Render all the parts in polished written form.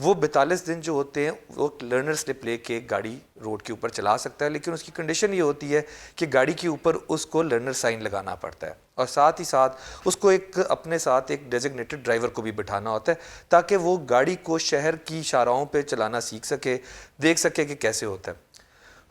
وہ 42 دن جو ہوتے ہیں وہ لرنر سلپ لے کے گاڑی روڈ کے اوپر چلا سکتا ہے، لیکن اس کی کنڈیشن یہ ہوتی ہے کہ گاڑی کے اوپر اس کو لرنر سائن لگانا پڑتا ہے، اور ساتھ ہی ساتھ اس کو اپنے ساتھ ایک ڈیزگنیٹڈ ڈرائیور کو بھی بٹھانا ہوتا ہے تاکہ وہ گاڑی کو شہر کی شاہراہوں پہ چلانا سیکھ سکے، دیکھ سکے کہ کیسے ہوتا ہے۔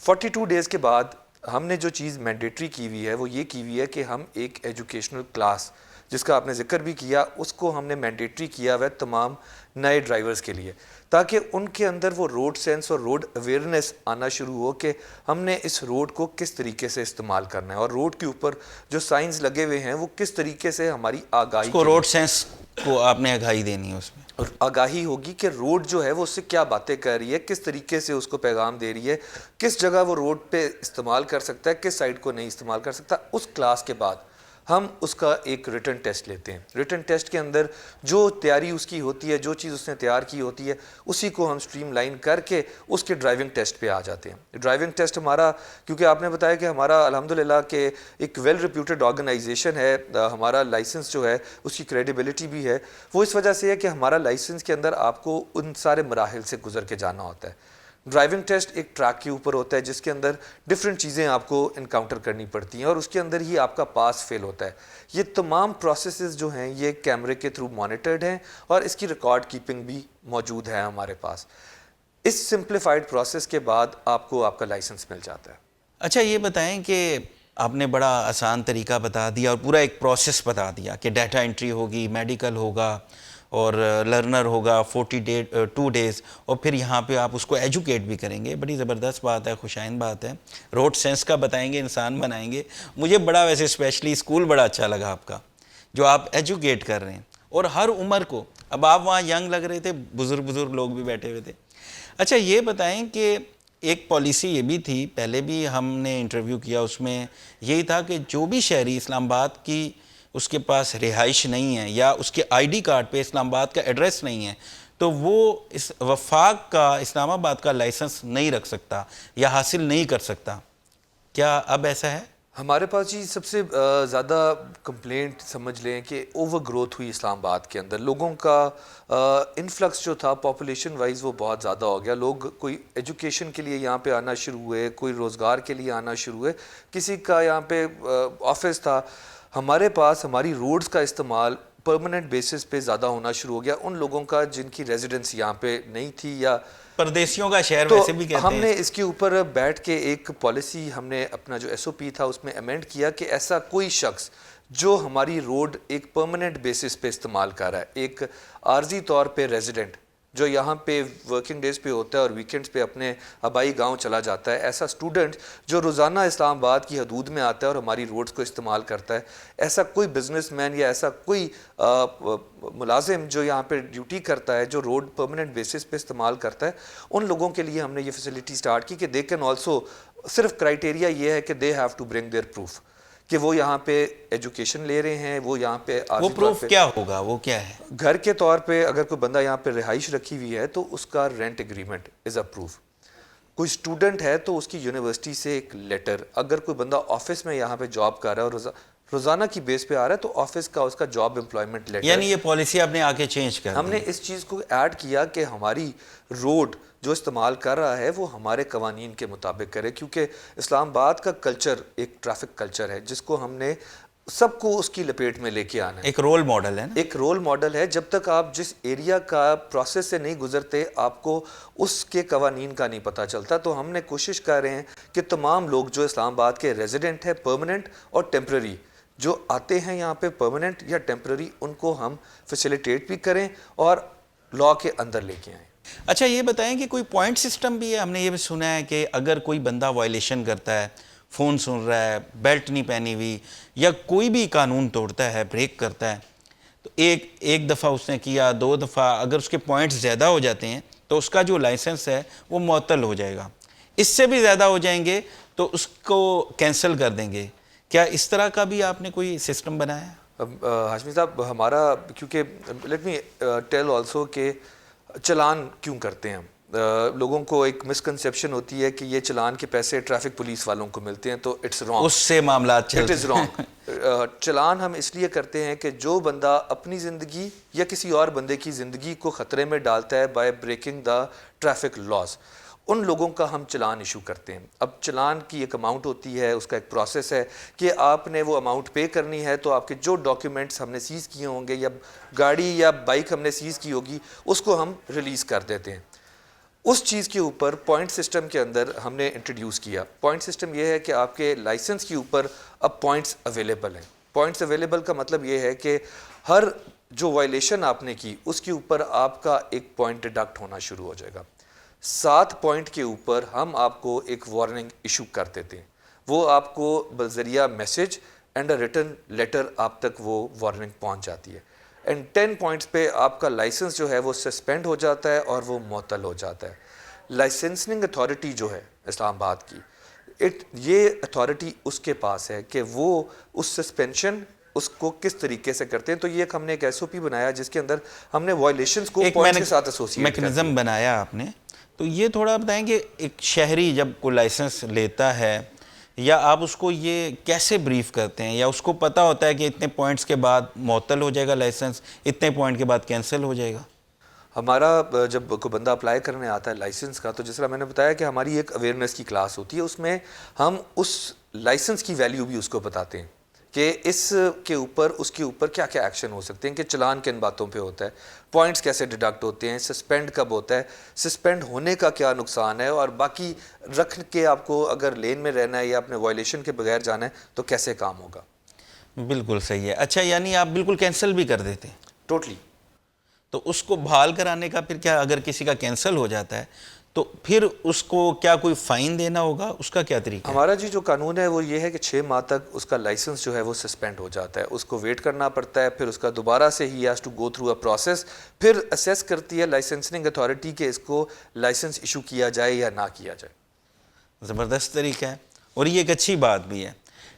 42 ڈیز کے بعد ہم نے جو چیز مینڈیٹری کی ہوئی ہے وہ یہ کی ہوئی ہے کہ ہم ایک ایجوکیشنل کلاس جس کا آپ نے ذکر بھی کیا اس کو ہم نے مینڈیٹری کیا ہوا ہے تمام نئے ڈرائیورز کے لیے، تاکہ ان کے اندر وہ روڈ سینس اور روڈ اویئرنیس آنا شروع ہو کہ ہم نے اس روڈ کو کس طریقے سے استعمال کرنا ہے، اور روڈ کے اوپر جو سائنز لگے ہوئے ہیں وہ کس طریقے سے ہماری آگاہی کو روڈ سینس کو آپ نے آگاہی دینی ہے، اس میں اور آگاہی ہوگی کہ روڈ جو ہے وہ اس سے کیا باتیں کر رہی ہے، کس طریقے سے اس کو پیغام دے رہی ہے، کس جگہ وہ روڈ پہ استعمال کر سکتا ہے، کس سائڈ کو نہیں استعمال کر سکتا۔ اس کلاس کے بعد ہم اس کا ایک ریٹن ٹیسٹ لیتے ہیں۔ ریٹن ٹیسٹ کے اندر جو تیاری اس کی ہوتی ہے، جو چیز اس نے تیار کی ہوتی ہے، اسی کو ہم سٹریم لائن کر کے اس کے ڈرائیونگ ٹیسٹ پہ آ جاتے ہیں۔ ڈرائیونگ ٹیسٹ ہمارا، کیونکہ آپ نے بتایا کہ ہمارا الحمدللہ کہ ایک ویل ریپیوٹیڈ آرگنائزیشن ہے، ہمارا لائسنس جو ہے اس کی کریڈیبلٹی بھی ہے، وہ اس وجہ سے ہے کہ ہمارا لائسنس کے اندر آپ کو ان سارے مراحل سے گزر کے جانا ہوتا ہے۔ ڈرائیونگ ٹیسٹ ایک ٹریک کے اوپر ہوتا ہے جس کے اندر ڈفرینٹ چیزیں آپ کو انکاؤنٹر کرنی پڑتی ہیں، اور اس کے اندر ہی آپ کا پاس فیل ہوتا ہے۔ یہ تمام پروسیسز جو ہیں یہ کیمرے کے تھرو مانیٹرڈ ہیں، اور اس کی ریکارڈ کیپنگ بھی موجود ہے ہمارے پاس۔ اس سمپلیفائڈ پروسیس کے بعد آپ کو آپ کا لائسنس مل جاتا ہے۔ اچھا یہ بتائیں کہ آپ نے بڑا آسان طریقہ بتا دیا اور پورا ایک پروسیس بتا دیا کہ ڈیٹا انٹری ہوگی، میڈیکل ہوگا اور لرنر ہوگا 42 ڈیز، اور پھر یہاں پہ آپ اس کو ایجوکیٹ بھی کریں گے۔ بڑی زبردست بات ہے، خوشائند بات ہے۔ روڈ سینس کا بتائیں گے، انسان بنائیں گے۔ مجھے بڑا ویسے اسپیشلی اسکول بڑا اچھا لگا آپ کا، جو آپ ایجوکیٹ کر رہے ہیں، اور ہر عمر کو۔ اب آپ وہاں ینگ لگ رہے تھے، بزرگ لوگ بھی بیٹھے ہوئے تھے۔ اچھا یہ بتائیں کہ ایک پالیسی یہ بھی تھی، پہلے بھی ہم نے انٹرویو کیا، اس میں یہی تھا کہ جو بھی شہری اسلام آباد کی اس کے پاس رہائش نہیں ہے یا اس کے آئی ڈی کارڈ پہ اسلام آباد کا ایڈریس نہیں ہے، تو وہ اس وفاق کا، اسلام آباد کا لائسنس نہیں رکھ سکتا یا حاصل نہیں کر سکتا۔ کیا اب ایسا ہے؟ ہمارے پاس جی سب سے زیادہ کمپلینٹ سمجھ لیں کہ اوور گروتھ ہوئی اسلام آباد کے اندر، لوگوں کا انفلکس جو تھا پاپولیشن وائز وہ بہت زیادہ ہو گیا۔ لوگ کوئی ایجوکیشن کے لیے یہاں پہ آنا شروع ہوئے، کوئی روزگار کے لیے آنا شروع ہوئے، کسی کا یہاں پہ آفس تھا۔ ہمارے پاس ہماری روڈز کا استعمال پرماننٹ بیسس پہ زیادہ ہونا شروع ہو گیا، ان لوگوں کا جن کی ریزیڈنس یہاں پہ نہیں تھی یا پردیسیوں کا شہر تو ویسے بھی کہتے ہیں۔ ہم نے اس کے اوپر بیٹھ کے ایک پالیسی، ہم نے اپنا جو ایس او پی تھا اس میں امینڈ کیا کہ ایسا کوئی شخص جو ہماری روڈ ایک پرماننٹ بیسس پہ استعمال کر رہا ہے، ایک عارضی طور پہ ریزیڈنٹ جو یہاں پہ ورکنگ ڈیز پہ ہوتا ہے اور ویکینڈز پہ اپنے آبائی گاؤں چلا جاتا ہے، ایسا اسٹوڈنٹ جو روزانہ اسلام آباد کی حدود میں آتا ہے اور ہماری روڈز کو استعمال کرتا ہے، ایسا کوئی بزنس مین یا ایسا کوئی ملازم جو یہاں پہ ڈیوٹی کرتا ہے، جو روڈ پرماننٹ بیسس پہ استعمال کرتا ہے، ان لوگوں کے لیے ہم نے یہ فیسلٹی سٹارٹ کی کہ دے کین آلسو، صرف کرائٹیریا یہ ہے کہ they have to bring their proof کہ وہ یہاں پہ ایجوکیشن لے رہے ہیں، وہ یہاں پہ وہ پروف کیا ہوگا، وہ کیا ہے؟ گھر کے طور پہ اگر کوئی بندہ یہاں پہ رہائش رکھی ہوئی ہے تو اس کا rent agreement is a proof. کوئی اسٹوڈنٹ ہے تو اس کی یونیورسٹی سے ایک لیٹر، اگر کوئی بندہ آفس میں یہاں پہ جاب کر رہا ہے اور روزانہ کی بیس پہ آ رہا ہے تو آفس کا اس کا جاب امپلائمنٹ لیٹر، یعنی یہ پالیسی آپ نے آگے چینج کر دی۔ ہم نے اس چیز کو ایڈ کیا کہ ہماری روڈ جو استعمال کر رہا ہے وہ ہمارے قوانین کے مطابق کرے، کیونکہ اسلام آباد کا کلچر ایک ٹریفک کلچر ہے جس کو ہم نے سب کو اس کی لپیٹ میں لے کے آنا ہے۔ ایک رول ماڈل ہے نا؟ ایک رول ماڈل ہے، جب تک آپ جس ایریا کا پروسیس سے نہیں گزرتے آپ کو اس کے قوانین کا نہیں پتہ چلتا۔ تو ہم نے کوشش کر رہے ہیں کہ تمام لوگ جو اسلام آباد کے ریزیڈنٹ ہیں، پرماننٹ اور ٹیمپرری، جو آتے ہیں یہاں پہ پرماننٹ یا ٹیمپرری، ان کو ہم فیسیلیٹیٹ بھی کریں اور لا کے اندر لے کے آئیں۔ اچھا یہ بتائیں کہ کوئی پوائنٹ سسٹم بھی ہے؟ ہم نے یہ بھی سنا ہے کہ اگر کوئی بندہ وائلیشن کرتا ہے، فون سن رہا ہے، بیلٹ نہیں پہنی ہوئی، یا کوئی بھی قانون توڑتا ہے، بریک کرتا ہے، تو ایک دفعہ اس نے کیا، 2 دفعہ، اگر اس کے پوائنٹس زیادہ ہو جاتے ہیں تو اس کا جو لائسنس ہے وہ معطل ہو جائے گا۔ اس سے بھی زیادہ ہو جائیں گے تو اس کو کینسل کر دیں گے۔ کیا اس طرح کا بھی آپ نے کوئی سسٹم بنایا ہے؟ ہاشمی صاحب، ہمارا کیونکہ لیٹ می ٹیل آلسو کہ چلان کیوں کرتے ہیں ہم، لوگوں کو ایک مسکنسیپشن ہوتی ہے کہ یہ چلان کے پیسے ٹریفک پولیس والوں کو ملتے ہیں، تو اٹس رانگ، اس سے معاملات اٹ چلتے از رانگ. چلان ہم اس لیے کرتے ہیں کہ جو بندہ اپنی زندگی یا کسی اور بندے کی زندگی کو خطرے میں ڈالتا ہے by breaking the traffic laws, ان لوگوں کا ہم چلان ایشو کرتے ہیں. اب چلان کی ایک اماؤنٹ ہوتی ہے، اس کا ایک پروسیس ہے کہ آپ نے وہ اماؤنٹ پے کرنی ہے، تو آپ کے جو ڈاکیومنٹس ہم نے سیز کیے ہوں گے یا گاڑی یا بائک ہم نے سیز کی ہوگی اس کو ہم ریلیز کر دیتے ہیں. اس چیز کے اوپر پوائنٹ سسٹم کے اندر ہم نے انٹروڈیوس کیا. پوائنٹ سسٹم یہ ہے کہ آپ کے لائسنس کے اوپر اب پوائنٹس اویلیبل ہیں. پوائنٹس اویلیبل کا مطلب یہ ہے کہ ہر جو وائلیشن آپ نے کی اس کے اوپر آپ کا ایک پوائنٹ ڈیڈکٹ ہونا شروع ہو جائے گا. 7 پوائنٹ کے اوپر ہم آپ کو ایک وارننگ ایشو کر دیتے ہیں. وہ آپ کو بذریعہ message and a written letter آپ تک وہ وارننگ پہنچ جاتی ہے. اینڈ 10 پوائنٹس پہ آپ کا لائسنس جو ہے وہ سسپینڈ ہو جاتا ہے اور وہ معطل ہو جاتا ہے. لائسنسنگ اتھارٹی جو ہے اسلام آباد کی، یہ اتھارٹی اس کے پاس ہے کہ وہ اس سسپینشن اس کو کس طریقے سے کرتے ہیں. تو یہ ہم نے ایک ایس او پی بنایا جس کے اندر ہم نے وائلیشنز کو پوائنٹس کے ساتھ ایسوسیٹ میکنزم بنایا آپ نے. تو یہ تھوڑا بتائیں کہ ایک شہری جب کوئی لائسنس لیتا ہے یا آپ اس کو یہ کیسے بریف کرتے ہیں، یا اس کو پتہ ہوتا ہے کہ اتنے پوائنٹس کے بعد معطل ہو جائے گا لائسنس، اتنے پوائنٹ کے بعد کینسل ہو جائے گا؟ ہمارا جب کوئی بندہ اپلائی کرنے آتا ہے لائسنس کا، تو جس طرح میں نے بتایا کہ ہماری ایک اویئرنیس کی کلاس ہوتی ہے، اس میں ہم اس لائسنس کی ویلیو بھی اس کو بتاتے ہیں کہ اس کے اوپر کیا کیا ایکشن ہو سکتے ہیں، کہ چلان کن باتوں پہ ہوتا ہے، پوائنٹس کیسے ڈیڈکٹ ہوتے ہیں، سسپینڈ کب ہوتا ہے، سسپینڈ ہونے کا کیا نقصان ہے، اور باقی رکھ کے آپ کو اگر لین میں رہنا ہے یا اپنے وائلیشن کے بغیر جانا ہے تو کیسے کام ہوگا. بالکل صحیح ہے. اچھا، یعنی آپ بالکل کینسل بھی کر دیتے ہیں؟ ٹوٹلی. تو اس کو بحال کرانے کا پھر کیا، اگر کسی کا کینسل ہو جاتا ہے تو پھر اس کو کیا کوئی فائن دینا ہوگا، اس کا کیا طریقہ ہے؟ ہمارا جو قانون ہے وہ یہ ہے کہ 6 ماہ تک اس کا لائسنس جو ہے وہ سسپینڈ ہو جاتا ہے. اس کو ویٹ کرنا پڑتا ہے، پھر اس کا دوبارہ سے ہی has to go through a process. پھر اسیس کرتی ہے لائسنسنگ اتھارٹی کہ اس کو لائسنس ایشو کیا جائے یا نہ کیا جائے. زبردست طریقہ ہے، اور یہ ایک اچھی بات بھی ہے.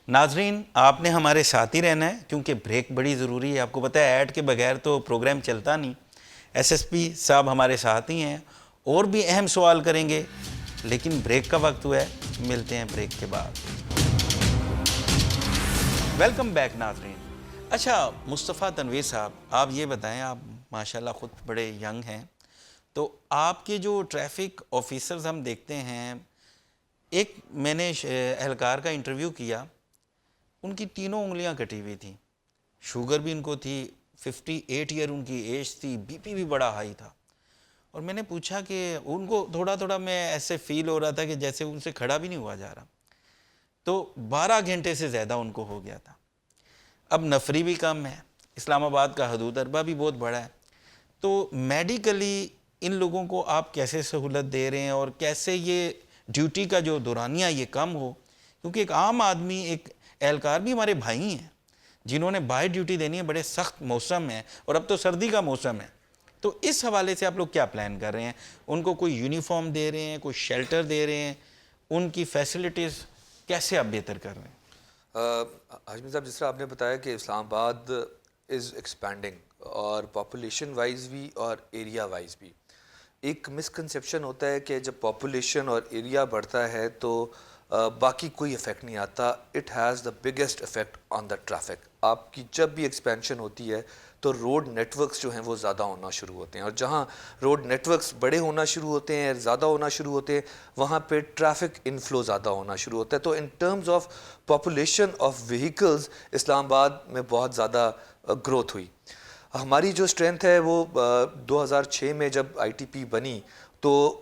ناظرین، آپ نے ہمارے ساتھ ہی رہنا ہے کیونکہ بریک بڑی ضروری ہے. آپ کو پتہ ہے ایڈ کے بغیر تو پروگرام چلتا نہیں. ایس ایس پی صاحب ہمارے ساتھ ہی ہیں اور بھی اہم سوال کریں گے، لیکن بریک کا وقت ہوا ہے. ملتے ہیں بریک کے بعد. ویلکم بیک ناظرین. اچھا مصطفیٰ تنویر صاحب، آپ یہ بتائیں، آپ ماشاءاللہ خود بڑے ینگ ہیں، تو آپ کے جو ٹریفک آفیسرز ہم دیکھتے ہیں، ایک میں نے اہلکار کا انٹرویو کیا، ان کی تینوں انگلیاں کٹی ہوئی تھیں، شوگر بھی ان کو تھی، 58 ایئر ان کی ایج تھی، بی پی بھی بڑا ہائی تھا. اور میں نے پوچھا کہ ان کو تھوڑا میں ایسے فیل ہو رہا تھا کہ جیسے ان سے کھڑا بھی نہیں ہوا جا رہا. تو 12 گھنٹے سے زیادہ ان کو ہو گیا تھا. اب نفری بھی کم ہے، اسلام آباد کا حدود اربہ بھی بہت بڑا ہے. تو میڈیکلی ان لوگوں کو آپ کیسے سہولت دے رہے ہیں، اور کیسے یہ ڈیوٹی کا جو دورانیہ یہ کم ہو؟ کیونکہ ایک عام آدمی، ایک اہلکار بھی ہمارے بھائی ہیں جنہوں نے باہر ڈیوٹی دینی ہے، بڑے سخت موسم ہے، اور اب تو سردی کا موسم ہے. تو اس حوالے سے آپ لوگ کیا پلان کر رہے ہیں؟ ان کو کوئی یونیفارم دے رہے ہیں، کوئی شیلٹر دے رہے ہیں، ان کی فیسلٹیز کیسے آپ بہتر کر رہے ہیں؟ حاجمی صاحب، جس طرح آپ نے بتایا کہ اسلام آباد از ایکسپینڈنگ، اور پاپولیشن وائز بھی اور ایریا وائز بھی. ایک مسکنسیپشن ہوتا ہے کہ جب پاپولیشن اور ایریا بڑھتا ہے تو باقی کوئی افیکٹ نہیں آتا. It has the biggest effect on the traffic. آپ کی جب بھی ایکسپینشن ہوتی ہے تو روڈ نیٹ ورکس جو ہیں وہ زیادہ ہونا شروع ہوتے ہیں، اور جہاں روڈ نیٹ ورکس بڑے ہونا شروع ہوتے ہیں، زیادہ ہونا شروع ہوتے ہیں، وہاں پہ ٹریفک انفلو زیادہ ہونا شروع ہوتا ہے. تو in terms of population of vehicles Islamabad میں بہت زیادہ گروتھ ہوئی. ہماری جو اسٹرینتھ ہے وہ 2006 میں جب آئی ٹی پی بنی تو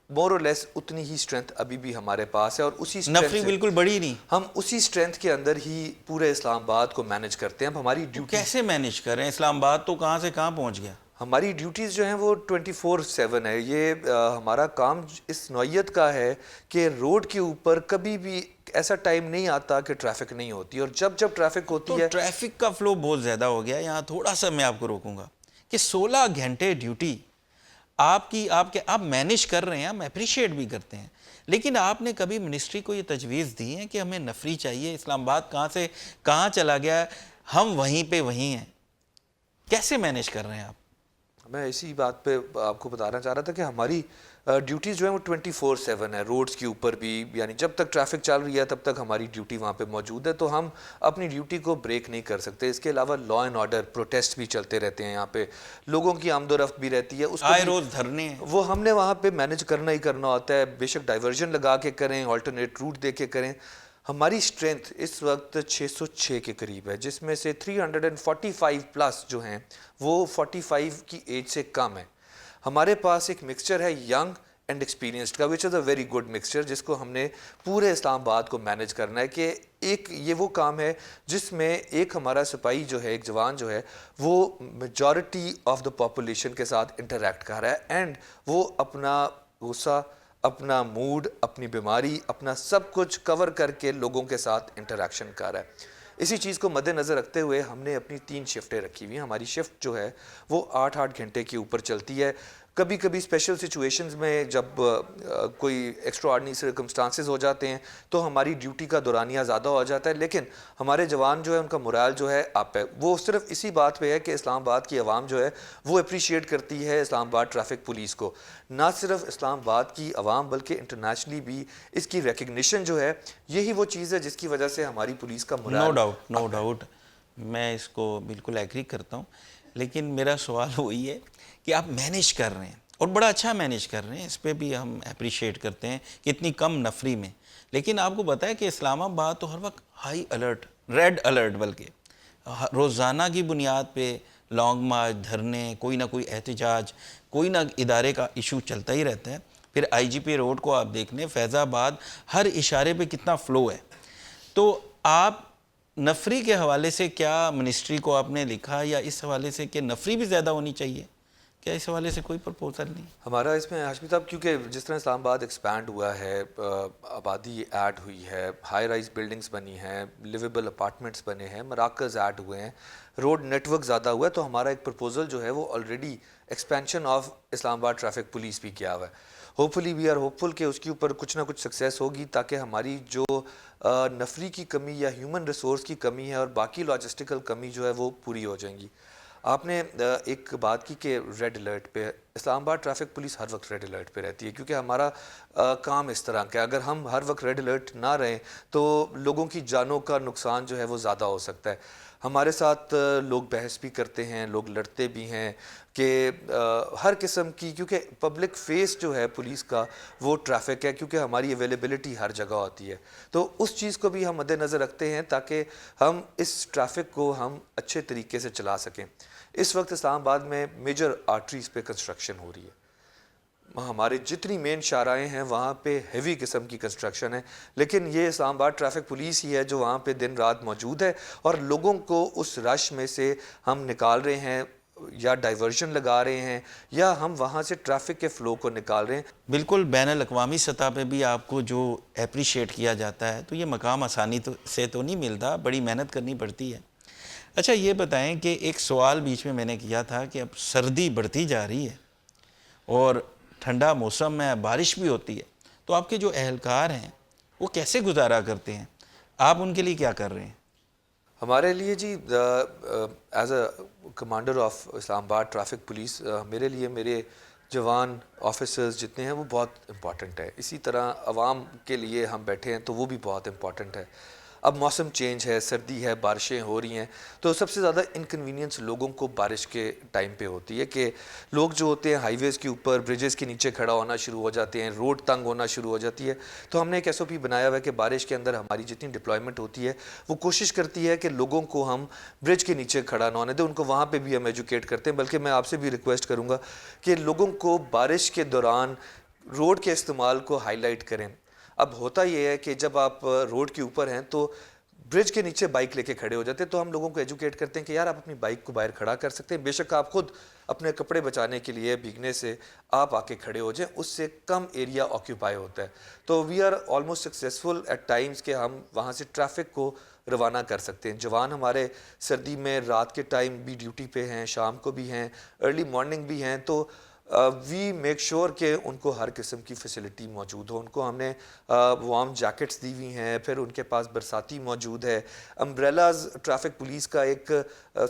مور اور لیس اتنی ہی اسٹرینتھ ابھی بھی ہمارے پاس ہے، اور اسی نفری بالکل بڑی نہیں، ہم اسی اسٹرینتھ کے اندر ہی پورے اسلام آباد کو مینج کرتے ہیں. اب ہماری ڈیوٹی کیسے مینیج کر رہے ہیں؟ اسلام آباد تو کہاں سے کہاں پہنچ گیا. ہماری ڈیوٹیز جو ہیں وہ 24/7 ہے. یہ ہمارا کام اس نوعیت کا ہے کہ روڈ کے اوپر کبھی بھی ایسا ٹائم نہیں آتا کہ ٹریفک نہیں ہوتی، اور جب ٹریفک ہوتی ہے. ٹریفک کا فلو بہت زیادہ ہو گیا. یہاں تھوڑا سا میں آپ کو روکوں گا کہ 16 گھنٹے ڈیوٹی آپ مینیج کر رہے ہیں، ہم اپریشیٹ بھی کرتے ہیں، لیکن آپ نے کبھی منسٹری کو یہ تجویز دی ہے کہ ہمیں نفری چاہیے، اسلام آباد کہاں سے کہاں چلا گیا، ہم وہیں پہ وہیں ہیں؟ کیسے مینیج کر رہے ہیں آپ؟ میں اسی بات پہ آپ کو بتانا چاہ رہا تھا کہ ہماری ڈیوٹیز جو ہیں وہ 24/7 ہے روڈز کے اوپر بھی، یعنی جب تک ٹریفک چل رہی ہے تب تک ہماری ڈیوٹی وہاں پہ موجود ہے، تو ہم اپنی ڈیوٹی کو بریک نہیں کر سکتے. اس کے علاوہ لا اینڈ آرڈر پروٹیسٹ بھی چلتے رہتے ہیں، یہاں پہ لوگوں کی آمد و رفت بھی رہتی ہے، اس کو آئے بھی روز دھرنے ہیں. وہ ہم نے وہاں پہ مینج کرنا ہی کرنا ہوتا ہے. بے شک ڈائیورژن لگا کے کریں، آلٹرنیٹ روٹ دے کے کریں. ہماری اسٹرینتھ اس وقت 606 کے قریب ہے، جس میں سے 345 پلس جو ہیں وہ 45 کی ایج سے کم ہیں. ہمارے پاس ایک مکسچر ہے ینگ اینڈ ایکسپیرینسڈ کا، وچ از اے ویری گڈ مکسچر، جس کو ہم نے پورے اسلام آباد کو مینج کرنا ہے. کہ ایک یہ وہ کام ہے جس میں ایک ہمارا سپاہی جو ہے، ایک جوان جو ہے، وہ میجورٹی آف دا پاپولیشن کے ساتھ انٹریکٹ کر رہا ہے، اینڈ وہ اپنا غصہ، اپنا موڈ، اپنی بیماری، اپنا سب کچھ کور کر کے لوگوں کے ساتھ انٹریکشن کر رہا ہے. اسی چیز کو مد نظر رکھتے ہوئے ہم نے اپنی 3 شفٹیں رکھی ہوئی ہیں. ہماری شفٹ جو ہے وہ 8 گھنٹے کے اوپر چلتی ہے. کبھی کبھی اسپیشل سچویشنز میں جب کوئی ایکسٹرا آرڈنری سرکمسٹانسز ہو جاتے ہیں تو ہماری ڈیوٹی کا دورانیہ زیادہ ہو جاتا ہے، لیکن ہمارے جوان جو ہے ان کا morale جو ہے اپ ہے. وہ صرف اسی بات پہ ہے کہ اسلام آباد کی عوام جو ہے وہ اپریشیٹ کرتی ہے اسلام آباد ٹریفک پولیس کو. نہ صرف اسلام آباد کی عوام بلکہ انٹرنیشنلی بھی اس کی ریکگنیشن جو ہے، یہی وہ چیز ہے جس کی وجہ سے ہماری پولیس کا نو ڈاؤٹ میں اس کو بالکل ایگری کرتا ہوں. لیکن میرا سوال وہی ہے کہ آپ مینیج کر رہے ہیں اور بڑا اچھا مینیج کر رہے ہیں، اس پہ بھی ہم اپریشیٹ کرتے ہیں کہ اتنی کم نفری میں. لیکن آپ کو پتہ ہے کہ اسلام آباد تو ہر وقت ہائی الرٹ، ریڈ الرٹ، بلکہ روزانہ کی بنیاد پہ لانگ مارچ، دھرنے، کوئی نہ کوئی احتجاج، کوئی نہ ادارے کا ایشو چلتا ہی رہتا ہے. پھر آئی جی پی روڈ کو آپ دیکھ لیں، فیض آباد ہر اشارے پہ کتنا فلو ہے. تو آپ نفری کے حوالے سے کیا منسٹری کو آپ نے لکھا، یا اس حوالے سے کہ نفری بھی زیادہ ہونی چاہیے، کیا اس حوالے سے کوئی پرپوزل نہیں؟ ہمارا اس میں ہاشمی صاحب، کیونکہ جس طرح اسلام آباد ایکسپینڈ ہوا ہے، آبادی ایڈ ہوئی ہے، ہائی رائز بلڈنگز بنی ہیں، لیویبل اپارٹمنٹس بنے ہیں، مراکز ایڈ ہوئے ہیں، روڈ نیٹ ورک زیادہ ہوا ہے، تو ہمارا ایک پرپوزل جو ہے وہ آلریڈی ایکسپینشن آف اسلام آباد ٹریفک پولیس بھی کیا ہوا ہے. ہوپفلی وی آر ہوپفل کہ اس کے اوپر کچھ نہ کچھ سکسیس ہوگی، تاکہ ہماری جو نفری کی کمی یا ہیومن ریسورس کی کمی ہے اور باقی لاجسٹیکل کمی جو ہے وہ پوری ہو جائیں گی. آپ نے ایک بات کی کہ ریڈ الرٹ پہ اسلام آباد ٹریفک پولیس ہر وقت ریڈ الرٹ پہ رہتی ہے، کیونکہ ہمارا کام اس طرح کا ہے. اگر ہم ہر وقت ریڈ الرٹ نہ رہیں تو لوگوں کی جانوں کا نقصان جو ہے وہ زیادہ ہو سکتا ہے. ہمارے ساتھ لوگ بحث بھی کرتے ہیں، لوگ لڑتے بھی ہیں کہ ہر قسم کی، کیونکہ پبلک فیس جو ہے پولیس کا وہ ٹریفک ہے، کیونکہ ہماری اویلیبلٹی ہر جگہ ہوتی ہے. تو اس چیز کو بھی ہم مد نظر رکھتے ہیں تاکہ ہم اس ٹریفک کو ہم اچھے طریقے سے چلا سکیں. اس وقت اسلام آباد میں میجر آرٹریز پہ کنسٹرکشن ہو رہی ہے. ہمارے جتنی مین شاہراہیں ہیں وہاں پہ ہیوی قسم کی کنسٹرکشن ہے، لیکن یہ اسلام آباد ٹریفک پولیس ہی ہے جو وہاں پہ دن رات موجود ہے، اور لوگوں کو اس رش میں سے ہم نکال رہے ہیں، یا ڈائیورژن لگا رہے ہیں، یا ہم وہاں سے ٹریفک کے فلو کو نکال رہے ہیں. بالکل بین الاقوامی سطح پہ بھی آپ کو جو اپریشیٹ کیا جاتا ہے، تو یہ مقام آسانی سے تو نہیں ملتا، بڑی محنت کرنی پڑتی ہے. اچھا یہ بتائیں کہ ایک سوال بیچ میں نے کیا تھا کہ اب سردی بڑھتی جا رہی ہے اور ٹھنڈا موسم میں بارش بھی ہوتی ہے، تو آپ کے جو اہلکار ہیں وہ کیسے گزارا کرتے ہیں؟ آپ ان کے لیے کیا کر رہے ہیں؟ ہمارے لیے جی ایز اے کمانڈر آف اسلام آباد ٹریفک پولیس، میرے لیے میرے جوان آفیسرز جتنے ہیں وہ بہت امپورٹنٹ ہے. اسی طرح عوام کے لیے ہم بیٹھے ہیں تو وہ بھی بہت امپورٹنٹ ہے. اب موسم چینج ہے، سردی ہے، بارشیں ہو رہی ہیں، تو سب سے زیادہ انکنوینئنس لوگوں کو بارش کے ٹائم پہ ہوتی ہے کہ لوگ جو ہوتے ہیں ہائی ویز کے اوپر، بریجز کے نیچے کھڑا ہونا شروع ہو جاتے ہیں، روڈ تنگ ہونا شروع ہو جاتی ہے. تو ہم نے ایک ایس او پی بنایا ہوا ہے کہ بارش کے اندر ہماری جتنی ڈپلائمنٹ ہوتی ہے وہ کوشش کرتی ہے کہ لوگوں کو ہم برج کے نیچے کھڑا نہ ہونے دیں، ان کو وہاں پہ بھی ہم ایجوکیٹ کرتے ہیں. بلکہ میں آپ سے بھی ریکویسٹ کروں گا کہ لوگوں کو بارش کے دوران روڈ کے استعمال کو ہائی لائٹ کریں. اب ہوتا یہ ہے کہ جب آپ روڈ کے اوپر ہیں تو برج کے نیچے بائک لے کے کھڑے ہو جاتے ہیں، تو ہم لوگوں کو ایجوکیٹ کرتے ہیں کہ یار آپ اپنی بائک کو باہر کھڑا کر سکتے ہیں، بے شک آپ خود اپنے کپڑے بچانے کے لیے بھیگنے سے آپ آ کے کھڑے ہو جائیں، اس سے کم ایریا آکیوپائی ہوتا ہے. تو we are almost successful at times کہ ہم وہاں سے ٹریفک کو روانہ کر سکتے ہیں. جوان ہمارے سردی میں رات کے ٹائم بھی ڈیوٹی پہ ہیں، شام کو بھی ہیں، ارلی مارننگ بھی ہیں، تو وی میک شور کہ ان کو ہر قسم کی فیسلٹی موجود ہو. ان کو ہم نے وارم جیکٹس دی ہوئی ہیں، پھر ان کے پاس برساتی موجود ہے. امبریلاز ٹریفک پولیس کا ایک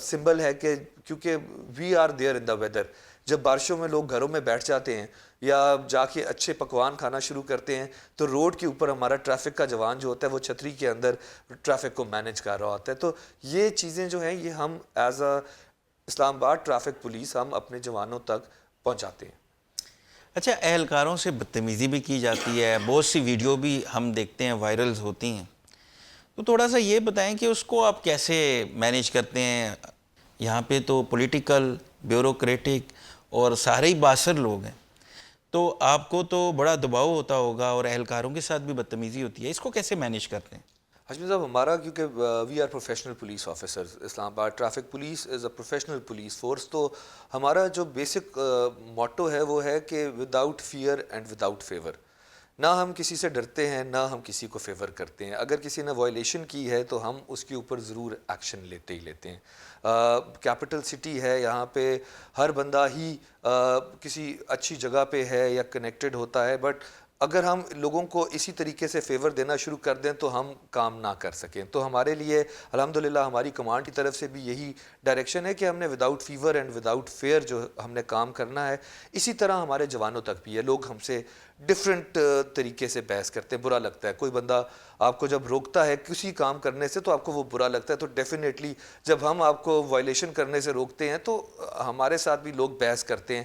سمبل ہے کہ کیونکہ we are there in the weather, جب بارشوں میں لوگ گھروں میں بیٹھ جاتے ہیں یا جا کے اچھے پکوان کھانا شروع کرتے ہیں تو روڈ کے اوپر ہمارا ٹریفک کا جوان جو ہوتا ہے وہ چھتری کے اندر ٹریفک کو مینیج کر رہا ہوتا ہے. تو یہ چیزیں جو ہیں یہ ہم ایز اے اسلام آباد ٹریفک پولیس ہم اپنے جوانوں تک پہنچاتے ہیں. اچھا، اہلکاروں سے بدتمیزی بھی کی جاتی ہے، بہت سی ویڈیو بھی ہم دیکھتے ہیں وائرلز ہوتی ہیں، تو تھوڑا سا یہ بتائیں کہ اس کو آپ کیسے مینیج کرتے ہیں؟ یہاں پہ تو پولیٹیکل، بیوروکریٹک اور سارے ہی باثر لوگ ہیں، تو آپ کو تو بڑا دباؤ ہوتا ہوگا اور اہلکاروں کے ساتھ بھی بدتمیزی ہوتی ہے، اس کو کیسے مینیج کرتے ہیں؟ ہاشمی صاحب ہمارا کیونکہ we are professional police officers, Islamabad traffic police is a professional police force. تو ہمارا جو بیسک موٹو ہے وہ ہے کہ without fear and without favour. نہ ہم کسی سے ڈرتے ہیں نہ ہم کسی کو فیور کرتے ہیں. اگر کسی نے وائلیشن کی ہے تو ہم اس کے اوپر ضرور ایکشن لیتے ہی لیتے ہیں. کیپٹل سٹی ہے، یہاں پہ ہر بندہ ہی کسی اچھی جگہ پہ ہے یا کنیکٹڈ ہوتا ہے، بٹ اگر ہم لوگوں کو اسی طریقے سے فیور دینا شروع کر دیں تو ہم کام نہ کر سکیں. تو ہمارے لیے الحمدللہ ہماری کمانڈ کی طرف سے بھی یہی ڈائریکشن ہے کہ ہم نے without favour and without fear جو ہم نے کام کرنا ہے. اسی طرح ہمارے جوانوں تک بھی ہے. لوگ ہم سے ڈفرینٹ طریقے سے بحث کرتے ہیں، برا لگتا ہے. کوئی بندہ آپ کو جب روکتا ہے کسی کام کرنے سے تو آپ کو وہ برا لگتا ہے. تو ڈیفینیٹلی جب ہم آپ کو وائلیشن کرنے سے روکتے ہیں تو ہمارے ساتھ بھی لوگ بحث کرتے ہیں.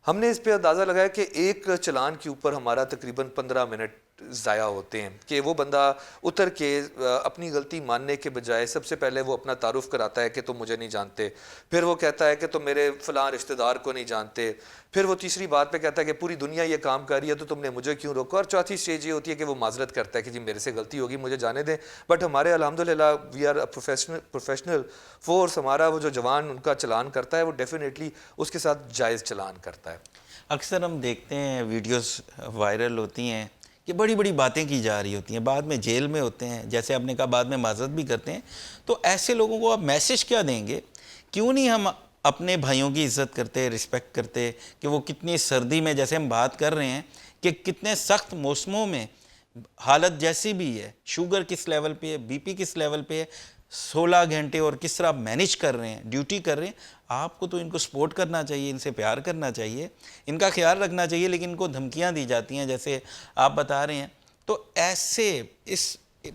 ہم نے اس پہ اندازہ لگایا کہ ایک چلان کے اوپر ہمارا تقریباً 15 منٹ ضائع ہوتے ہیں کہ وہ بندہ اتر کے اپنی غلطی ماننے کے بجائے سب سے پہلے وہ اپنا تعارف کراتا ہے کہ تم مجھے نہیں جانتے، پھر وہ کہتا ہے کہ تم میرے فلاں رشتہ دار کو نہیں جانتے، پھر وہ تیسری بات پہ کہتا ہے کہ پوری دنیا یہ کام کر رہی ہے تو تم نے مجھے کیوں روکا، اور چوتھی سٹیج یہ ہوتی ہے کہ وہ معذرت کرتا ہے کہ جی میرے سے غلطی ہوگی مجھے جانے دیں. بٹ ہمارے الحمدللہ وی آر پروفیشنل فورس. ہمارا وہ جو جوان ان کا چلان کرتا ہے وہ ڈیفینیٹلی اس کے ساتھ جائز چلان کرتا ہے. اکثر ہم دیکھتے ہیں ویڈیوز وائرل ہوتی ہیں کہ بڑی بڑی باتیں کی جا رہی ہوتی ہیں، بعد میں جیل میں ہوتے ہیں، جیسے آپ نے کہا بعد میں معذرت بھی کرتے ہیں. تو ایسے لوگوں کو آپ میسج کیا دیں گے؟ کیوں نہیں ہم اپنے بھائیوں کی عزت کرتے، رسپیکٹ کرتے کہ وہ کتنی سردی میں، جیسے ہم بات کر رہے ہیں کہ کتنے سخت موسموں میں حالت جیسی بھی ہے، شوگر کس لیول پہ ہے، بی پی کس لیول پہ ہے، 16 گھنٹے اور کس طرح مینیج کر رہے ہیں، ڈیوٹی کر رہے ہیں. آپ کو تو ان کو سپورٹ کرنا چاہیے، ان سے پیار کرنا چاہیے، ان کا خیال رکھنا چاہیے، لیکن ان کو دھمکیاں دی جاتی ہیں جیسے آپ بتا رہے ہیں. تو ایسے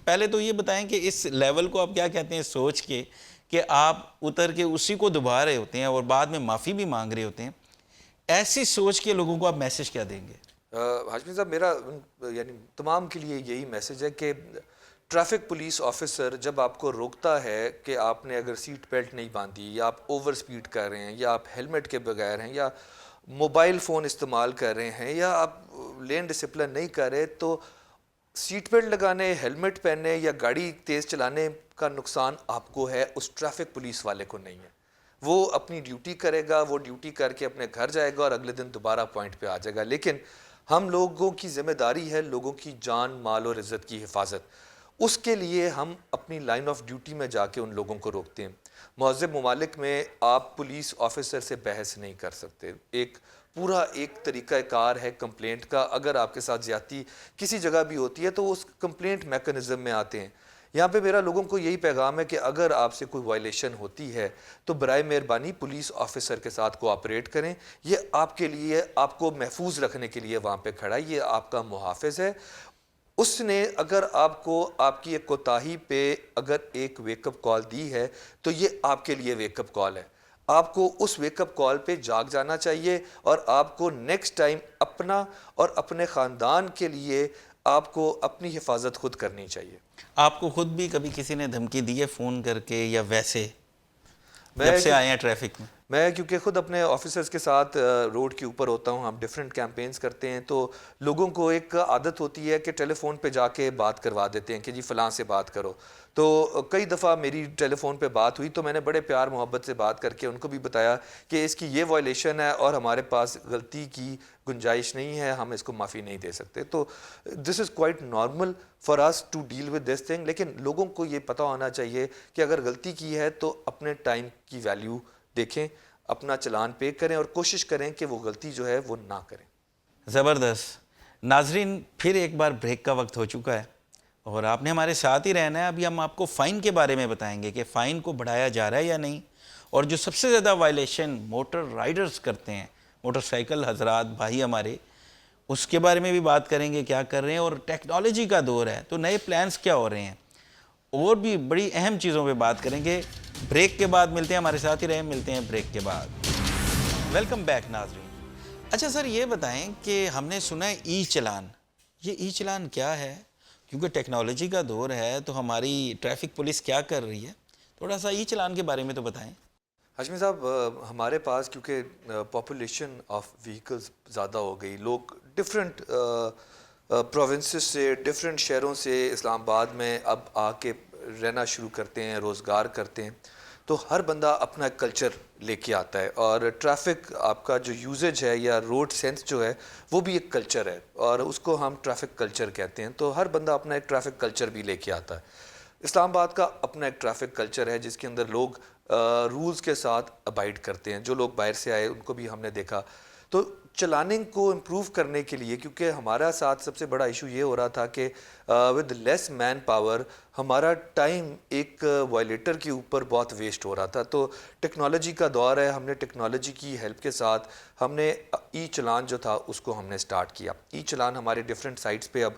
پہلے تو یہ بتائیں کہ اس لیول کو آپ کیا کہتے ہیں سوچ کے کہ آپ اتر کے اسی کو دبا رہے ہوتے ہیں اور بعد میں معافی بھی مانگ رہے ہوتے ہیں، ایسی سوچ کے لوگوں کو آپ میسج کیا دیں گے؟ ہاشمی صاحب میرا یعنی تمام کے لیے یہی میسج ہے کہ ٹریفک پولیس آفیسر جب آپ کو روکتا ہے کہ آپ نے اگر سیٹ بیلٹ نہیں باندھی یا آپ اوور سپیڈ کر رہے ہیں یا آپ ہیلمٹ کے بغیر ہیں یا موبائل فون استعمال کر رہے ہیں یا آپ لین ڈسپلن نہیں کر رہے، تو سیٹ بیلٹ لگانے، ہیلمٹ پہننے یا گاڑی تیز چلانے کا نقصان آپ کو ہے، اس ٹریفک پولیس والے کو نہیں ہے. وہ اپنی ڈیوٹی کرے گا، وہ ڈیوٹی کر کے اپنے گھر جائے گا اور اگلے دن دوبارہ پوائنٹ پہ آ جائے گا. لیکن ہم لوگوں کی ذمہ داری ہے لوگوں کی جان، مال اور عزت کی حفاظت. اس کے لیے ہم اپنی لائن آف ڈیوٹی میں جا کے ان لوگوں کو روکتے ہیں. مہذب ممالک میں آپ پولیس آفیسر سے بحث نہیں کر سکتے. ایک طریقہ کار ہے کمپلینٹ کا. اگر آپ کے ساتھ زیادتی کسی جگہ بھی ہوتی ہے تو اس کمپلینٹ میکنزم میں آتے ہیں. یہاں پہ میرا لوگوں کو یہی پیغام ہے کہ اگر آپ سے کوئی وائلیشن ہوتی ہے تو برائے مہربانی پولیس آفیسر کے ساتھ کوآپریٹ کریں. یہ آپ کے لیے، آپ کو محفوظ رکھنے کے لیے وہاں پہ کھڑا ہے، یہ آپ کا محافظ ہے. اس نے اگر آپ کو آپ کی ایک کوتاہی پہ اگر ایک ویک اپ کال دی ہے تو یہ آپ کے لیے ویک اپ کال ہے. آپ کو اس ویک اپ کال پہ جاگ جانا چاہیے اور آپ کو نیکسٹ ٹائم اپنا اور اپنے خاندان کے لیے آپ کو اپنی حفاظت خود کرنی چاہیے. آپ کو خود بھی کبھی کسی نے دھمکی دی ہے فون کر کے یا ویسے جب میں سے آئے ہیں ٹریفک میں؟ میں کیونکہ خود اپنے آفیسرز کے ساتھ روڈ کے اوپر ہوتا ہوں، ہم ڈیفرنٹ کیمپینز کرتے ہیں، تو لوگوں کو ایک عادت ہوتی ہے کہ ٹیلی فون پہ جا کے بات کروا دیتے ہیں کہ جی فلاں سے بات کرو. تو کئی دفعہ میری ٹیلی فون پہ بات ہوئی تو میں نے بڑے پیار محبت سے بات کر کے ان کو بھی بتایا کہ اس کی یہ وائلیشن ہے اور ہمارے پاس غلطی کی گنجائش نہیں ہے، ہم اس کو معافی نہیں دے سکتے. تو this is quite normal for us to deal with this thing. لیکن لوگوں کو یہ پتہ ہونا چاہیے کہ اگر غلطی کی ہے تو اپنے ٹائم کی ویلیو دیکھیں، اپنا چلان پے کریں اور کوشش کریں کہ وہ غلطی جو ہے وہ نہ کریں. زبردست. ناظرین، پھر ایک بار بریک کا وقت ہو چکا ہے اور آپ نے ہمارے ساتھ ہی رہنا ہے. ابھی ہم آپ کو فائن کے بارے میں بتائیں گے کہ فائن کو بڑھایا جا رہا ہے یا نہیں، اور جو سب سے زیادہ وائلیشن موٹر رائڈرز کرتے ہیں، موٹر سائیکل حضرات بھائی ہمارے، اس کے بارے میں بھی بات کریں گے کیا کر رہے ہیں، اور ٹیکنالوجی کا دور ہے تو نئے پلانز کیا ہو رہے ہیں، اور بھی بڑی اہم چیزوں پہ بات کریں گے۔ بریک کے بعد ملتے ہیں، ہمارے ساتھ ہی رہیں، ملتے ہیں بریک کے بعد۔ ویلکم بیک ناظرین۔ اچھا سر، یہ بتائیں کہ ہم نے سنا ہے ای چلان، یہ ای چلان کیا ہے؟ کیونکہ ٹیکنالوجی کا دور ہے تو ہماری ٹریفک پولیس کیا کر رہی ہے؟ تھوڑا سا ای چلان کے بارے میں تو بتائیں۔ ہاشمی صاحب، ہمارے پاس کیونکہ پاپولیشن آف وہیکلز زیادہ ہو گئی، لوگ ڈفرینٹ پروونسز سے، ڈفرینٹ شہروں سے اسلام آباد میں اب آ کے رہنا شروع کرتے ہیں، روزگار کرتے ہیں، تو ہر بندہ اپنا ایک کلچر لے کے آتا ہے، اور ٹریفک آپ کا جو یوزیج ہے یا روڈ سینس جو ہے وہ بھی ایک کلچر ہے، اور اس کو ہم ٹریفک کلچر کہتے ہیں۔ تو ہر بندہ اپنا ایک ٹریفک کلچر بھی لے کے آتا ہے۔ اسلام آباد کا اپنا ایک ٹریفک کلچر ہے جس کے اندر لوگ رولز کے ساتھ ابائڈ کرتے ہیں۔ جو لوگ باہر سے آئے ان کو بھی ہم نے دیکھا۔ تو چلاننگ کو امپروو کرنے کے لیے، کیونکہ ہمارا ساتھ سب سے بڑا ایشو یہ ہو رہا تھا کہ ود لیس مین پاور ہمارا ٹائم ایک وائلیٹر کے اوپر بہت ویسٹ ہو رہا تھا۔ تو ٹیکنالوجی کا دور ہے، ہم نے ٹیکنالوجی کی ہیلپ کے ساتھ ہم نے ای چلان جو تھا اس کو ہم نے سٹارٹ کیا۔ ای چلان ہمارے ڈفرینٹ سائٹس پہ اب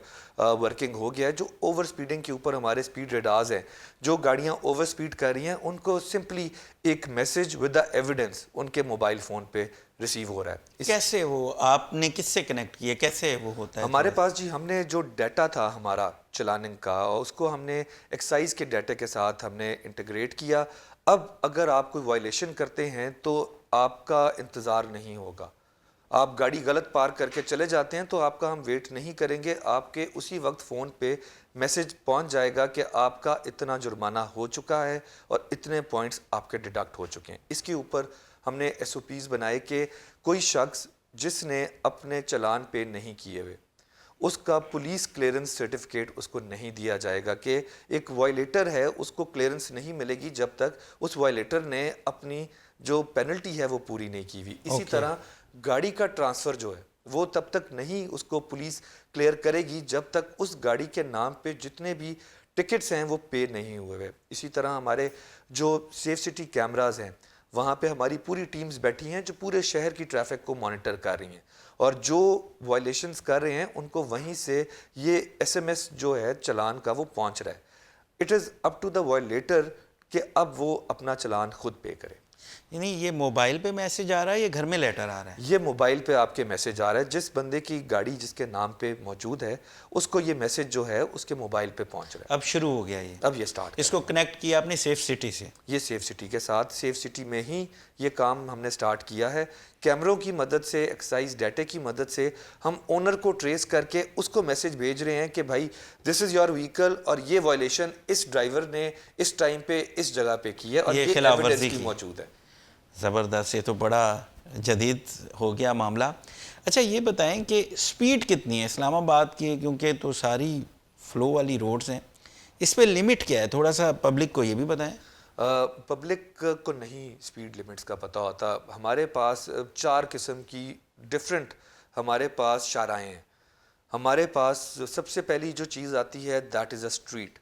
ورکنگ ہو گیا ہے۔ جو اوور سپیڈنگ کے اوپر ہمارے سپیڈ ریڈارز ہیں، جو گاڑیاں اوور سپیڈ کر رہی ہیں ان کو سمپلی ایک میسج ود دا ایویڈنس ان کے موبائل فون پہ ریسیو ہو رہا ہے۔ کیسے وہ آپ نے کس سے کنیکٹ کیا، کیسے وہ ہوتا ہے؟ ہمارے پاس جی ہم نے جو ڈیٹا تھا ہمارا چلاننگ کا، اس کو ہم نے ایکسائز کے ڈیٹا کے ساتھ ہم نے انٹیگریٹ کیا۔ اب اگر آپ کوئی وائلیشن کرتے ہیں تو آپ کا انتظار نہیں ہوگا، آپ گاڑی غلط پارک کر کے چلے جاتے ہیں تو آپ کا ہم ویٹ نہیں کریں گے، آپ کے اسی وقت فون پہ میسج پہنچ جائے گا کہ آپ کا اتنا جرمانہ ہو چکا ہے اور اتنے پوائنٹس آپ کے ڈیڈکٹ ہو چکے ہیں۔ اس کے اوپر ہم نے ایس او پیز بنائے کہ کوئی شخص جس نے اپنے چلان پے نہیں کیے ہوئے، اس کا پولیس کلیئرنس سرٹیفکیٹ اس کو نہیں دیا جائے گا، کہ ایک وائلیٹر ہے اس کو کلیئرنس نہیں ملے گی جب تک اس وائلیٹر نے اپنی جو پینلٹی ہے وہ پوری نہیں کی ہوئی۔ اسی طرح گاڑی کا ٹرانسفر جو ہے وہ تب تک نہیں اس کو پولیس کلیئر کرے گی جب تک اس گاڑی کے نام پہ جتنے بھی ٹکٹس ہیں وہ پے نہیں ہوئے ہوئے۔ اسی طرح ہمارے جو سیف سٹی کیمراز ہیں وہاں پہ ہماری پوری ٹیمز بیٹھی ہیں جو پورے شہر کی ٹریفک کو مانیٹر کر رہی ہیں، اور جو وائلیشنز کر رہے ہیں ان کو وہیں سے یہ ایس ایم ایس جو ہے چلان کا وہ پہنچ رہا ہے۔ It is up to the وائلیٹر کہ اب وہ اپنا چلان خود پے کرے۔ یعنی یہ موبائل پہ میسج آ رہا ہے یا گھر میں لیٹر آ رہا ہے؟ یہ موبائل پہ آپ کے میسج آ رہا ہے، جس بندے کی گاڑی جس کے نام پہ موجود ہے اس کو یہ میسج جو ہے اس کے موبائل پہ پہنچ رہا ہے۔ اب شروع ہو گیا یہ، اب یہ سٹارٹ اس کو کنیکٹ کیا آپ نے سیف سٹی سے؟ یہ سیف سٹی کے ساتھ، سیف سٹی میں ہی یہ کام ہم نے سٹارٹ کیا ہے۔ کیمروں کی مدد سے، ایکسائز ڈیٹا کی مدد سے ہم اونر کو ٹریس کر کے اس کو میسج بھیج رہے ہیں کہ بھائی دس از یور وہیکل، اور یہ وائلیشن اس ڈرائیور نے اس ٹائم پہ اس جگہ پہ کی ہے، اور یہ خلاف ورزی ایویڈنس کی بھی موجود ہے۔ زبردست، یہ تو بڑا جدید ہو گیا معاملہ۔ اچھا یہ بتائیں کہ سپیڈ کتنی ہے اسلام آباد کی، کیونکہ تو ساری فلو والی روڈز ہیں، اس پہ لمٹ کیا ہے؟ تھوڑا سا پبلک کو یہ بھی بتائیں۔ پبلک کو نہیں سپیڈ لیمٹس کا پتہ ہوتا۔ ہمارے پاس 4 قسم کی ڈفرینٹ ہمارے پاس شاہراہیں ہیں۔ ہمارے پاس سب سے پہلی جو چیز آتی ہے that is a street.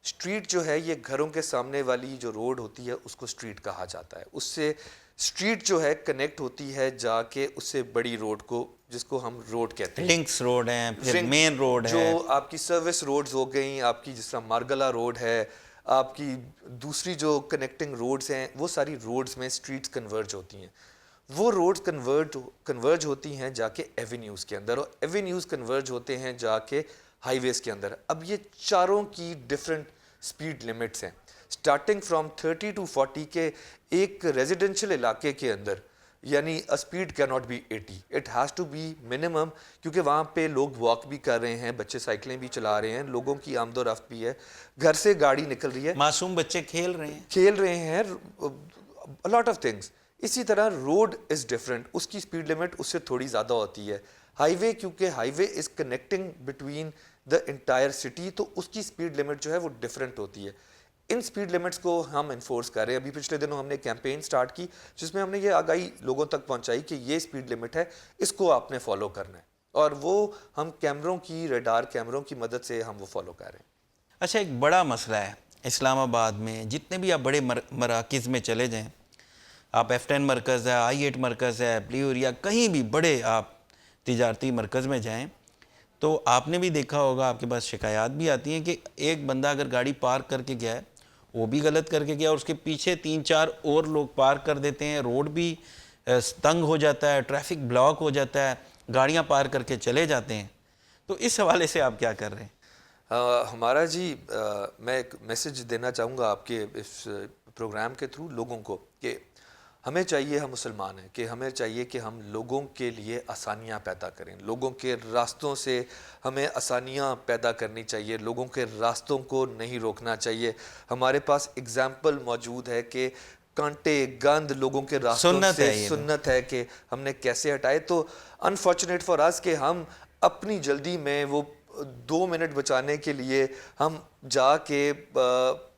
Street جو ہے یہ گھروں کے سامنے والی جو روڈ ہوتی ہے اس کو اسٹریٹ کہا جاتا ہے۔ اس سے اسٹریٹ جو ہے کنیکٹ ہوتی ہے جا کے اس سے بڑی روڈ کو، جس کو ہم روڈ کہتے ہیں۔ لنکس روڈ ہیں، پھر مین روڈ ہے، جو آپ کی سروس روڈز ہو گئیں، آپ کی جس طرح مارگلا روڈ ہے، آپ کی دوسری جو کنیکٹنگ روڈز ہیں، وہ ساری روڈز میں اسٹریٹس کنورج ہوتی ہیں۔ وہ روڈز کنورج ہوتی ہیں جا کے ایوینیوز کے اندر، اور ایوینیوز کنورج ہوتے ہیں جا کے ہائی ویز کے اندر۔ اب یہ چاروں کی ڈفرینٹ سپیڈ لمٹس ہیں، سٹارٹنگ فرام 30 to 40 کے ایک ریزیڈنشل علاقے کے اندر، یعنی اسپیڈ کی not be 80، it has to be minimum, کیونکہ وہاں پہ لوگ واک بھی کر رہے ہیں، بچے سائیکلیں بھی چلا رہے ہیں، لوگوں کی آمد و رفت بھی ہے، گھر سے گاڑی نکل رہی ہے، معصوم بچے کھیل رہے ہیں، لاٹ آف تھنگس۔ اسی طرح روڈ از ڈفرینٹ، اس کی سپیڈ لمٹ اس سے تھوڑی زیادہ ہوتی ہے۔ ہائی وے، کیونکہ high way is connecting between the entire city, تو اس کی سپیڈ لمٹ جو ہے وہ ڈفرینٹ ہوتی ہے۔ ان سپیڈ لمٹس کو ہم انفورس کر رہے ہیں۔ ابھی پچھلے دنوں ہم نے کیمپین سٹارٹ کی جس میں ہم نے یہ آگاہی لوگوں تک پہنچائی کہ یہ سپیڈ لمٹ ہے، اس کو آپ نے فالو کرنا ہے، اور وہ ہم کیمروں کی، ریڈار کیمروں کی مدد سے ہم وہ فالو کر رہے ہیں۔ اچھا ایک بڑا مسئلہ ہے اسلام آباد میں، جتنے بھی آپ بڑے مراکز میں چلے جائیں آپ F10 مرکز ہے, I8 مرکز ہے, بلیو ایریا, کہیں بھی بڑے آپ تجارتی مرکز میں جائیں تو آپ نے بھی دیکھا ہوگا, آپ کے پاس شکایات بھی آتی ہیں کہ ایک بندہ اگر گاڑی پارک کر کے گیا ہے, وہ بھی غلط کر کے گیا اور اس کے پیچھے 3-4 اور لوگ پارک کر دیتے ہیں, روڈ بھی تنگ ہو جاتا ہے, ٹریفک بلاک ہو جاتا ہے, گاڑیاں پارک کر کے چلے جاتے ہیں. تو اس حوالے سے آپ کیا کر رہے ہیں؟ ہمارا جی میں ایک میسج دینا چاہوں گا آپ کے اس پروگرام کے تھرو لوگوں کو کہ ہمیں چاہیے, ہم مسلمان ہیں, کہ ہمیں چاہیے کہ ہم لوگوں کے لیے آسانیاں پیدا کریں, لوگوں کے راستوں سے ہمیں آسانیاں پیدا کرنی چاہیے, لوگوں کے راستوں کو نہیں روکنا چاہیے. ہمارے پاس اگزامپل موجود ہے کہ کانٹے گند لوگوں کے راستوں سنت سے ہے یہ تو. سنت ہے کہ ہم نے کیسے ہٹائے. تو انفارچونیٹ فار اس کہ ہم اپنی جلدی میں وہ 2 منٹ بچانے کے لیے ہم جا کے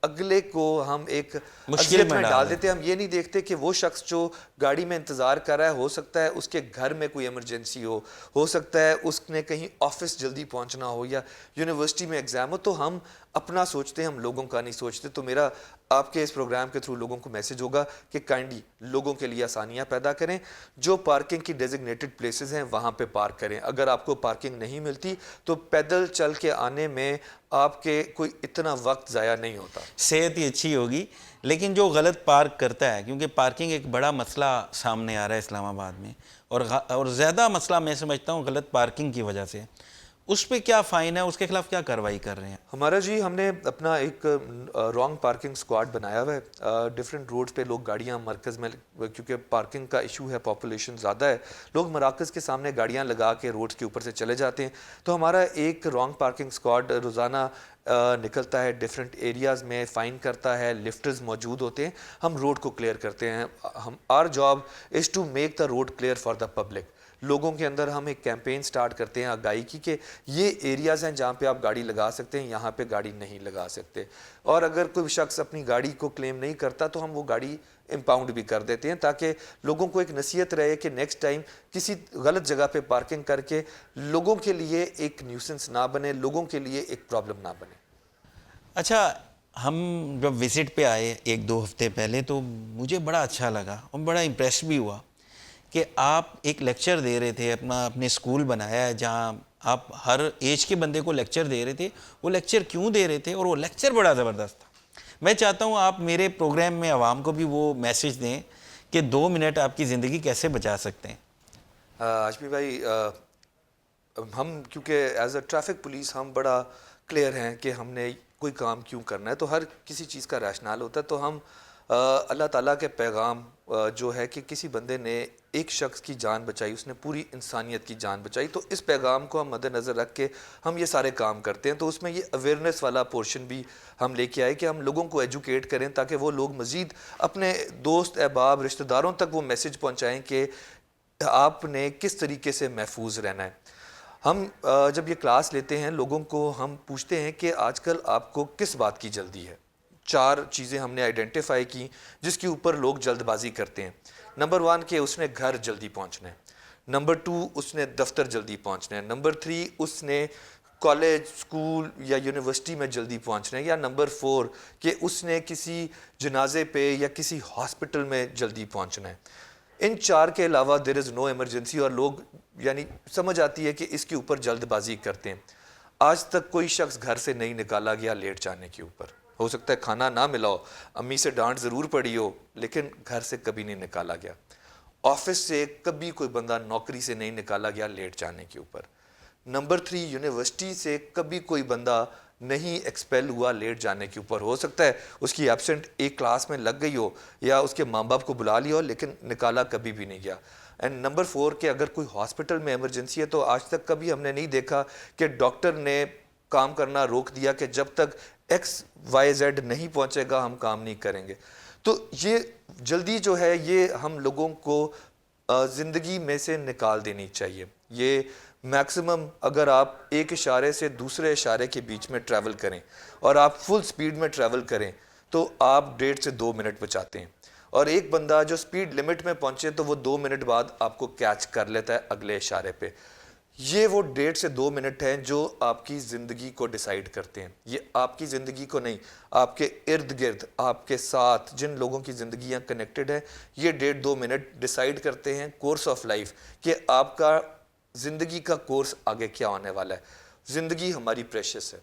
اگلے کو ہم ایک مشکل اذیت میں میں ڈال ڈال دیں. دیتے ہیں. ہم یہ نہیں دیکھتے کہ وہ شخص جو گاڑی میں انتظار کر رہا ہے, ہو سکتا ہے اس کے گھر میں کوئی ایمرجنسی ہو سکتا ہے اس نے کہیں آفس جلدی پہنچنا ہو یا یونیورسٹی میں ایگزام ہو. تو ہم اپنا سوچتے ہیں, ہم لوگوں کا نہیں سوچتے. تو میرا آپ کے اس پروگرام کے تھرو لوگوں کو میسج ہوگا کہ کائنڈلی لوگوں کے لیے آسانیاں پیدا کریں, جو پارکنگ کی ڈیزگنیٹڈ پلیسز ہیں وہاں پہ پارک کریں. اگر آپ کو پارکنگ نہیں ملتی تو پیدل چل کے آنے میں آپ کے کوئی اتنا وقت ضائع نہیں ہوتا, صحت ہی اچھی ہوگی. لیکن جو غلط پارک کرتا ہے, کیونکہ پارکنگ ایک بڑا مسئلہ سامنے آ رہا ہے اسلام آباد میں, اور زیادہ مسئلہ میں سمجھتا ہوں غلط پارکنگ کی وجہ سے, اس پہ کیا فائن ہے, اس کے خلاف کیا کارروائی کر رہے ہیں؟ ہمارا جی ہم نے اپنا ایک رانگ پارکنگ اسکواڈ بنایا ہوا ہے. ڈفرینٹ روڈز پہ لوگ گاڑیاں مرکز میں, کیونکہ پارکنگ کا ایشو ہے, پاپولیشن زیادہ ہے, لوگ مراکز کے سامنے گاڑیاں لگا کے روڈز کے اوپر سے چلے جاتے ہیں. تو ہمارا ایک رانگ پارکنگ اسکواڈ روزانہ نکلتا ہے, ڈفرینٹ ایریاز میں فائن کرتا ہے, لفٹرز موجود ہوتے ہیں, ہم روڈ کو کلیئر کرتے ہیں. Our job is to make the road clear for the public. لوگوں کے اندر ہم ایک کیمپین سٹارٹ کرتے ہیں آگاہی کی کہ یہ ایریاز ہیں جہاں پہ آپ گاڑی لگا سکتے ہیں, یہاں پہ گاڑی نہیں لگا سکتے. اور اگر کوئی شخص اپنی گاڑی کو کلیم نہیں کرتا تو ہم وہ گاڑی امپاؤنڈ بھی کر دیتے ہیں, تاکہ لوگوں کو ایک نصیحت رہے کہ نیکسٹ ٹائم کسی غلط جگہ پہ پارکنگ کر کے لوگوں کے لیے ایک نیوسنس نہ بنے, لوگوں کے لیے ایک پرابلم نہ بنے. اچھا, ہم جب وزٹ پہ آئے 1-2 ہفتے پہلے تو مجھے بڑا اچھا لگا اور بڑا امپریس بھی ہوا کہ آپ ایک لیکچر دے رہے تھے, اپنے اسکول بنایا ہے جہاں آپ ہر ایج کے بندے کو لیکچر دے رہے تھے. وہ لیکچر کیوں دے رہے تھے, اور وہ لیکچر بڑا زبردست تھا. میں چاہتا ہوں آپ میرے پروگرام میں عوام کو بھی وہ میسج دیں کہ 2 منٹ آپ کی زندگی کیسے بچا سکتے ہیں. ہاشمی بھائی, ہم کیونکہ ایز اے ٹریفک پولیس ہم بڑا کلیئر ہیں کہ ہم نے کوئی کام کیوں کرنا ہے, تو ہر کسی چیز کا ریشنال ہوتا ہے. تو ہم اللہ تعالیٰ کے پیغام جو ہے کہ کسی بندے نے ایک شخص کی جان بچائی, اس نے پوری انسانیت کی جان بچائی, تو اس پیغام کو ہم مد نظر رکھ کے ہم یہ سارے کام کرتے ہیں. تو اس میں یہ اویئرنیس والا پورشن بھی ہم لے کے آئے کہ ہم لوگوں کو ایجوکیٹ کریں, تاکہ وہ لوگ مزید اپنے دوست احباب رشتہ داروں تک وہ میسج پہنچائیں کہ آپ نے کس طریقے سے محفوظ رہنا ہے. ہم جب یہ کلاس لیتے ہیں لوگوں کو ہم پوچھتے ہیں کہ آج کل آپ کو کس بات کی جلدی ہے. 4 چیزیں ہم نے آئیڈینٹیفائی کی جس کے اوپر لوگ جلد بازی کرتے ہیں. نمبر 1 کہ اس نے گھر جلدی پہنچنا ہے. نمبر 2 اس نے دفتر جلدی پہنچنا ہے. نمبر 3 اس نے کالج, اسکول یا یونیورسٹی میں جلدی پہنچنا ہے. یا نمبر 4 کہ اس نے کسی جنازے پہ یا کسی ہاسپٹل میں جلدی پہنچنا ہے. ان 4 کے علاوہ دیر از نو ایمرجنسی, اور لوگ یعنی سمجھ آتی ہے کہ اس کے اوپر جلد بازی کرتے ہیں. آج تک کوئی شخص گھر سے نہیں نکالا گیا لیٹ جانے کے اوپر. ہو سکتا ہے کھانا نہ ملا ہو, امی سے ڈانٹ ضرور پڑی ہو, لیکن گھر سے کبھی نہیں نکالا گیا. آفس سے کبھی کوئی بندہ نوکری سے نہیں نکالا گیا لیٹ جانے کے اوپر. نمبر 3 یونیورسٹی سے کبھی کوئی بندہ نہیں ایکسپیل ہوا لیٹ جانے کے اوپر. ہو سکتا ہے اس کی ایبسنٹ ایک کلاس میں لگ گئی ہو یا اس کے ماں باپ کو بلا لیا ہو, لیکن نکالا کبھی بھی نہیں گیا. اینڈ نمبر 4 کہ اگر کوئی ہاسپٹل میں ایمرجنسی ہے تو آج تک کبھی ہم نے نہیں دیکھا کہ ڈاکٹر نے کام کرنا روک دیا کہ جب تک XYZ نہیں پہنچے گا ہم کام نہیں کریں گے. تو یہ جلدی جو ہے یہ ہم لوگوں کو زندگی میں سے نکال دینی چاہیے. یہ میکسیمم اگر آپ ایک اشارے سے دوسرے اشارے کے بیچ میں ٹریول کریں اور آپ فل سپیڈ میں ٹریول کریں تو آپ 1.5 سے 2 منٹ بچاتے ہیں. اور ایک بندہ جو سپیڈ لمٹ میں پہنچے تو وہ 2 منٹ بعد آپ کو کیچ کر لیتا ہے اگلے اشارے پہ. یہ وہ 1.5 سے 2 منٹ ہیں جو آپ کی زندگی کو ڈیسائیڈ کرتے ہیں. یہ آپ کی زندگی کو نہیں, آپ کے ارد گرد آپ کے ساتھ جن لوگوں کی زندگیاں کنیکٹڈ ہیں, یہ 1.5-2 منٹ ڈیسائیڈ کرتے ہیں کورس آف لائف, کہ آپ کا زندگی کا کورس آگے کیا ہونے والا ہے. زندگی ہماری پریشس ہے.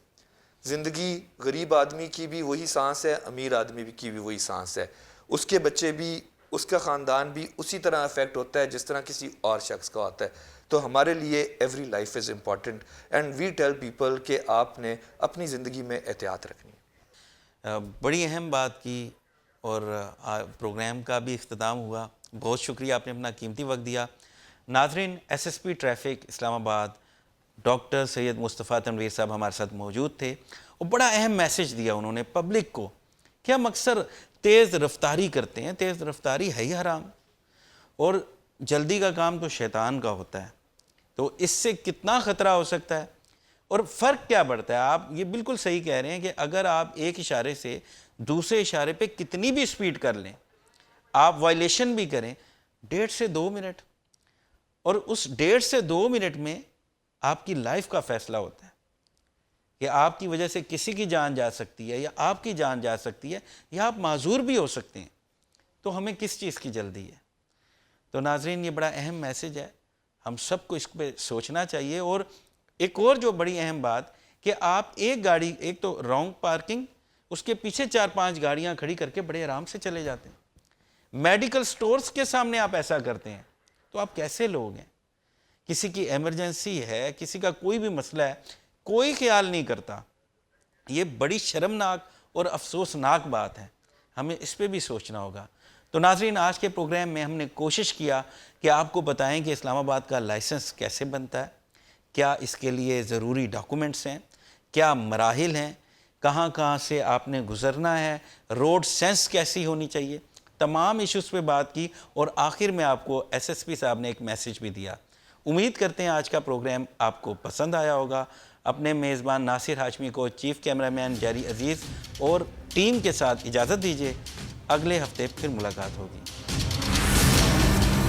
زندگی غریب آدمی کی بھی وہی سانس ہے, امیر آدمی کی بھی وہی سانس ہے. اس کے بچے بھی, اس کا خاندان بھی اسی طرح افیکٹ ہوتا ہے جس طرح کسی اور شخص کا ہوتا ہے. تو ہمارے لیے every life is important and we tell people کہ آپ نے اپنی زندگی میں احتیاط رکھنی ہے. بڑی اہم بات کی اور پروگرام کا بھی اختتام ہوا. بہت شکریہ, آپ نے اپنا قیمتی وقت دیا. ناظرین, ایس ایس پی ٹریفک اسلام آباد ڈاکٹر سید مصطفیٰ تنویر صاحب ہمارے ساتھ موجود تھے, اور بڑا اہم میسج دیا انہوں نے پبلک کو کہ ہم اکثر تیز رفتاری کرتے ہیں. تیز رفتاری ہے ہی حرام, اور جلدی کا کام تو شیطان کا ہوتا ہے. تو اس سے کتنا خطرہ ہو سکتا ہے اور فرق کیا پڑتا ہے. آپ یہ بالکل صحیح کہہ رہے ہیں کہ اگر آپ ایک اشارے سے دوسرے اشارے پہ کتنی بھی سپیڈ کر لیں, آپ وائلیشن بھی کریں, 1.5 سے 2 منٹ, اور اس 1.5 سے 2 منٹ میں آپ کی لائف کا فیصلہ ہوتا ہے کہ آپ کی وجہ سے کسی کی جان جا سکتی ہے یا آپ کی جان جا سکتی ہے یا آپ معذور بھی ہو سکتے ہیں. تو ہمیں کس چیز کی جلدی ہے؟ تو ناظرین, یہ بڑا اہم میسج ہے, ہم سب کو اس پہ سوچنا چاہیے. اور ایک اور جو بڑی اہم بات کہ آپ ایک گاڑی, ایک تو رانگ پارکنگ, اس کے پیچھے 4-5 گاڑیاں کھڑی کر کے بڑے آرام سے چلے جاتے ہیں. میڈیکل سٹورز کے سامنے آپ ایسا کرتے ہیں, تو آپ کیسے لوگ ہیں؟ کسی کی ایمرجنسی ہے, کسی کا کوئی بھی مسئلہ ہے, کوئی خیال نہیں کرتا. یہ بڑی شرمناک اور افسوسناک بات ہے, ہمیں اس پہ بھی سوچنا ہوگا. تو ناظرین, آج کے پروگرام میں ہم نے کوشش کیا کہ آپ کو بتائیں کہ اسلام آباد کا لائسنس کیسے بنتا ہے, کیا اس کے لیے ضروری ڈاکومنٹس ہیں, کیا مراحل ہیں, کہاں کہاں سے آپ نے گزرنا ہے, روڈ سینس کیسی ہونی چاہیے, تمام ایشوز پہ بات کی. اور آخر میں آپ کو ایس ایس پی صاحب نے ایک میسج بھی دیا. امید کرتے ہیں آج کا پروگرام آپ کو پسند آیا ہوگا. اپنے میزبان ناصر ہاشمی کو, چیف کیمرہ مین جیری عزیز اور ٹیم کے ساتھ اجازت دیجیے. اگلے ہفتے پھر ملاقات ہوگی.